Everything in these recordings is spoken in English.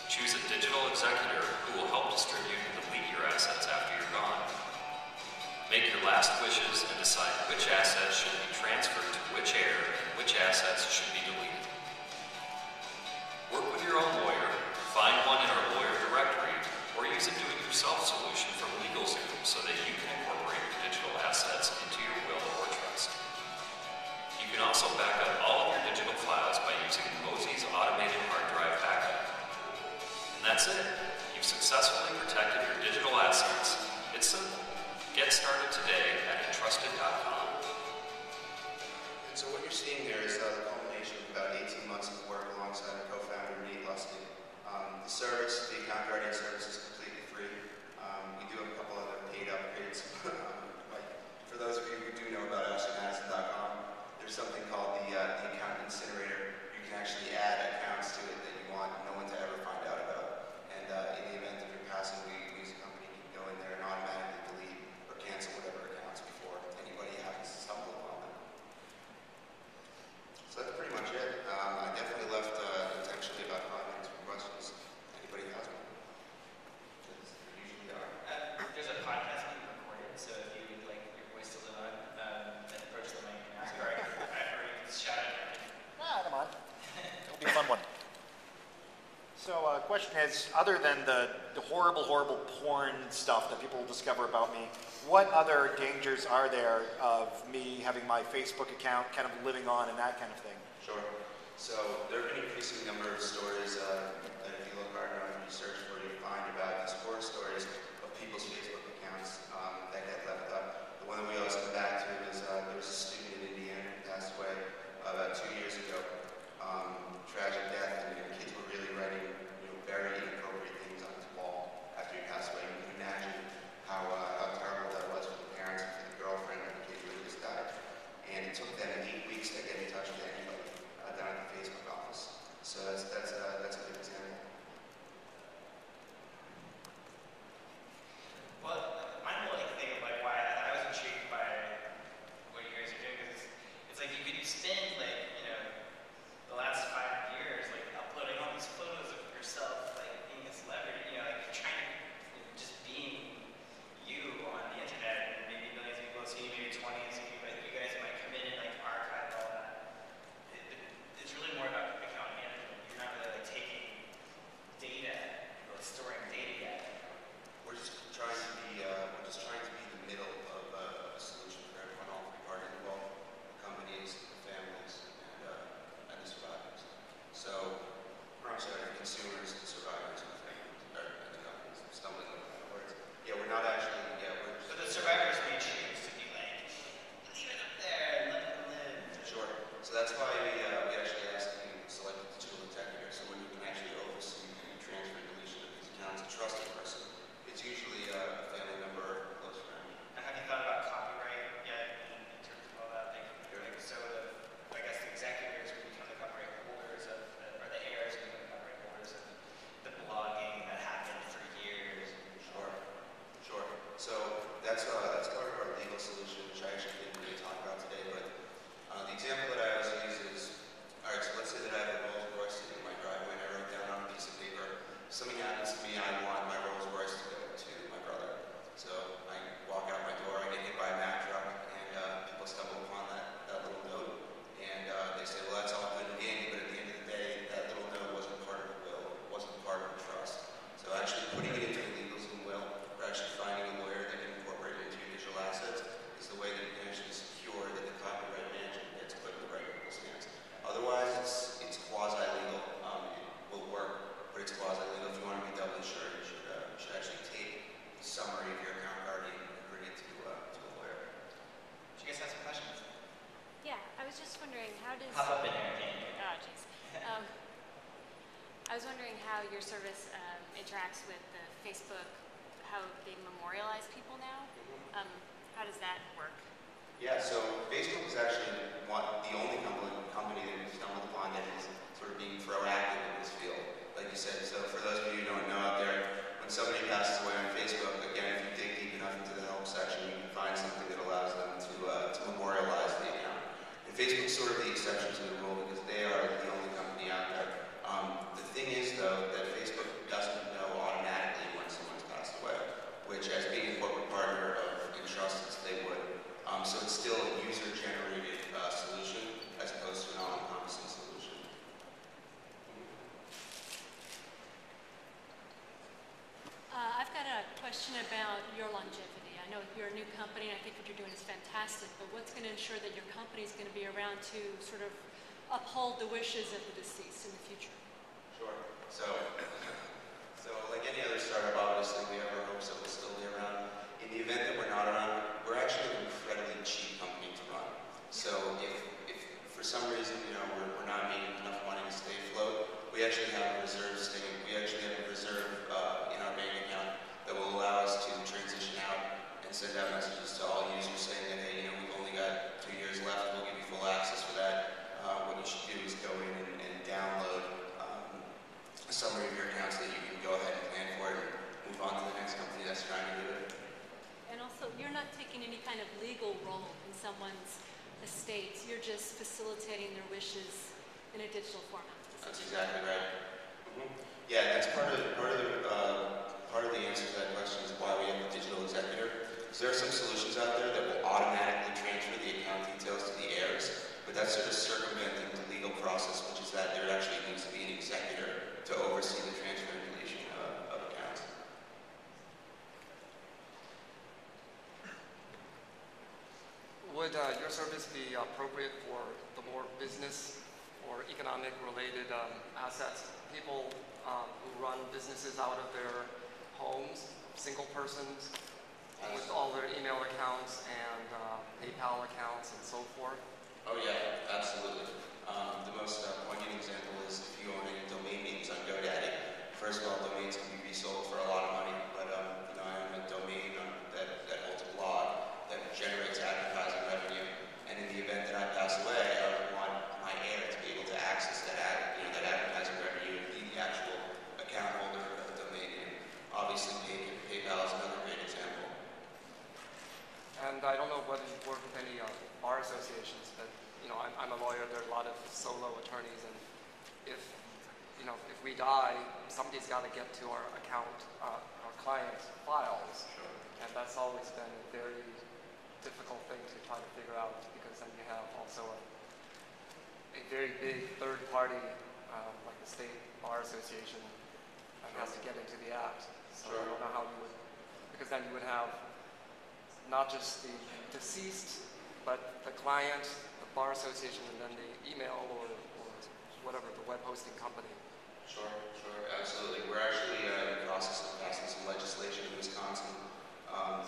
Choose a digital executor who will help distribute and delete your assets after you're gone. Make your last wishes and decide which assets should be transferred to which heir and which assets should be deleted. Work with your own lawyer, find one in our lawyer directory, or use a do-it-yourself solution from LegalZoom so that you can incorporate your digital assets into your will or trust. You can also back up all of your digital files by using Mosey's automated hard drive backup. And that's it. You've successfully protected your digital assets. It's simple. Get started today at Entrustet.com. And so what you're seeing there is the culmination of about 18 months of work alongside our co-founder, Nate Lustig. The service, the account guardian service, is completely free. We do have a couple other paid upgrades. Like for those of you who do know about SXSW.com, there's something called the account incinerator. You can actually add accounts to it that you want no one to ever find out about. And in the event of your passing, we as a company can go in there and automatically delete or cancel whatever accounts before anybody happens to stumble upon them. So that's pretty much it. I definitely left intentionally about 5 minutes for questions. Anybody has one? There usually are. There's a podcast being recorded, so if you would like your voice to live on, then approach the mic and ask, or you can shout at it. Come on. It'll be a fun one. So, question is, other than the horrible, horrible porn stuff that people will discover about me, what other dangers are there of me having my Facebook account kind of living on and that kind of thing? Sure. So there have been an increasing number of stories that if you look hard enough and you search for, you find about these horror stories of people's Facebook accounts that get left up. The one that we always come back to is there was a student in Indiana who passed away about 2 years ago. Tragic death, and kids were really writing very inappropriate things on his wall after he passed away. You can imagine how terrible that was for the parents and for the girlfriend of the kid who just died. And it took them 8 weeks to get in touch with anybody down at the Facebook office. So that's a good example. Well, my whole thing of why I was intrigued by what you guys are doing, because it's like you could spend the last 5 years uploading all these photos of yourself being a celebrity, trying to just being you on the internet, and maybe millions of people see you, maybe 20 see you, but you guys might come in and archive all that. It's really more about account management. You're not really taking data or storing data yet. We're just trying to be the middle of a solution for everyone, all three parties involved: the companies, the families, and the survivors. So, the consumers, the survivors, and the families, and the companies. Stumbling over my words. Yeah, we're not actually. Yeah, we're. So the survivors may choose to be leave it up there and let them live. Sure. So that's why we actually asked you to select a digital executor, so when you can actually oversee the transfer and deletion of these accounts, a trusted person. It's usually a family member or a close friend. And have you thought about copyright yet in terms of all that? So I guess the executors would become the copyright holders or the heirs would become the copyright holders of the blogging that happened for years. Sure. So that's part of our legal solution, which I actually didn't really talk about today. But the example that I always use is, all right. So let's say that I have a Rolls Royce sitting in my driveway, and I wrote down on a piece of paper, if something happens to me, I want my Rolls Royce to go to my brother. So I walk out my door, I get hit by a Mack truck, and people stumble upon that little note, and they say, well, that's all good and dandy, but at the end of the day, that little note wasn't part of the will, it wasn't part of the trust. So actually putting it into a LegalZoom will, or actually finding a lawyer that can incorporate it into your digital assets, is the way that you can actually secure that the copyright management gets put in the right people's hands. Otherwise, it's quasi-legal. It will work, but it's quasi-legal. If you want to be doubly sure, you should actually take the summary of your account guardian and bring it to a lawyer. Do you guys have some questions? Yeah, I was just wondering, how does... Hop up in there, Jane. Oh, jeez. I was wondering how your service interacts with the Facebook, how they memorialize people now. How does that work? Yeah, so Facebook is actually the only company that we've stumbled upon that is sort of being proactive in this field. Like you said, so for those of you who don't know out there, when somebody passes away on Facebook, again, if you dig deep enough into the help section, you can find something that allows them to memorialize the account. And Facebook's sort of the exception to the rule because they are the only company out there. The thing is, though, that Facebook question about your longevity. I know you're a new company, and I think what you're doing is fantastic, but what's going to ensure that your company is going to be around to sort of uphold the wishes of the deceased in the future? Sure. So like any other startup, obviously, we have our hopes that we'll still be around. In the event that we're not around, we're actually an incredibly cheap company to run. So if for some reason, we're not making enough money to stay afloat, we actually have a reserve in our bank account that will allow us to transition out and send out messages to all users saying that, hey, we've only got 2 years left, we'll give you full access for that. What you should do is go in and download a summary of your accounts that you can go ahead and plan for it and move on to the next company that's trying to do it. And also, you're not taking any kind of legal role in someone's estate. You're just facilitating their wishes in a digital format. That's exactly right. Yeah, that's part of the answer to that question is why we have a digital executor. Because there are some solutions out there that will automatically transfer the account details to the heirs, but that's sort of circumventing the legal process, which is that there actually needs to be an executor to oversee the transfer and deletion of accounts. Would your service be appropriate for the more business or economic related assets? People who run businesses out of their homes, single persons, with all their email accounts and PayPal accounts and so forth? Oh yeah, absolutely. The most poignant example is if you own any domain names on GoDaddy. First of all, domains can be resold for a lot of money, but I own a domain that holds a blog that generates advertising revenue, and in the event that I pass away, I would want my heir to be able to access that advertising revenue and be the actual account holder of the domain name. Obviously, PayPal is another great example. And I don't know whether you work with any bar associations, but I'm a lawyer. There are a lot of solo attorneys, and if we die, somebody's got to get to our account, our client files, Sure. And that's always been a very difficult thing to try to figure out, because then you have also a very big third party, like the State Bar Association, that has to get into the act. So Sure. I don't know how you would, because then you would have not just the deceased, but the client, the bar association, and then the email or whatever, the web hosting company. Sure, absolutely. We're actually in the process of passing some legislation in Wisconsin.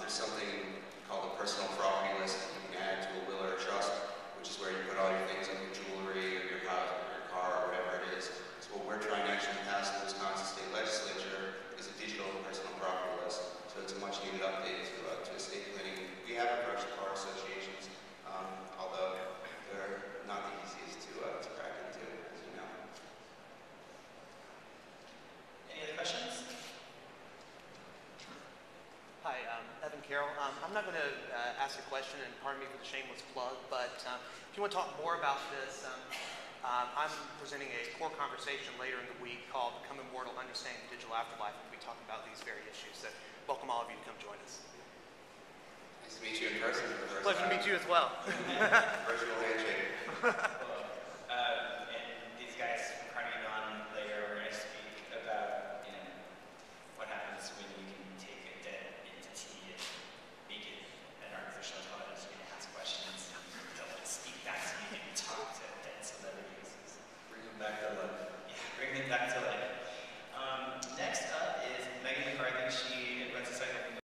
There's something called a personal property list that you can add to a will or a trust, which is where you put all your things like your jewelry or your house or your car or whatever it is. So what we're trying to actually pass in the Wisconsin State Legislature is a digital personal property list. So it's a much needed update to estate planning. We have approached bar associations, although they're not the easiest to crack into, as you know. Any other questions? Hi, Evan Carroll. I'm not going to ask a question, and pardon me for the shameless plug, but if you want to talk more about this, I'm presenting a core conversation later in the week called Become Immortal, Understanding the Digital Afterlife, and we talk about these very issues. So welcome all of you to come join us. Nice to meet you in person. Pleasure to meet you as well. Virtual handshake. And these guys from Carnegie Mellon later are going to speak about what happens when you can take a dead entity and make it an artificial intelligence. You can ask questions, they'll speak back to you and talk to dead celebrities. Bring them back to life. Yeah, bring them back to life.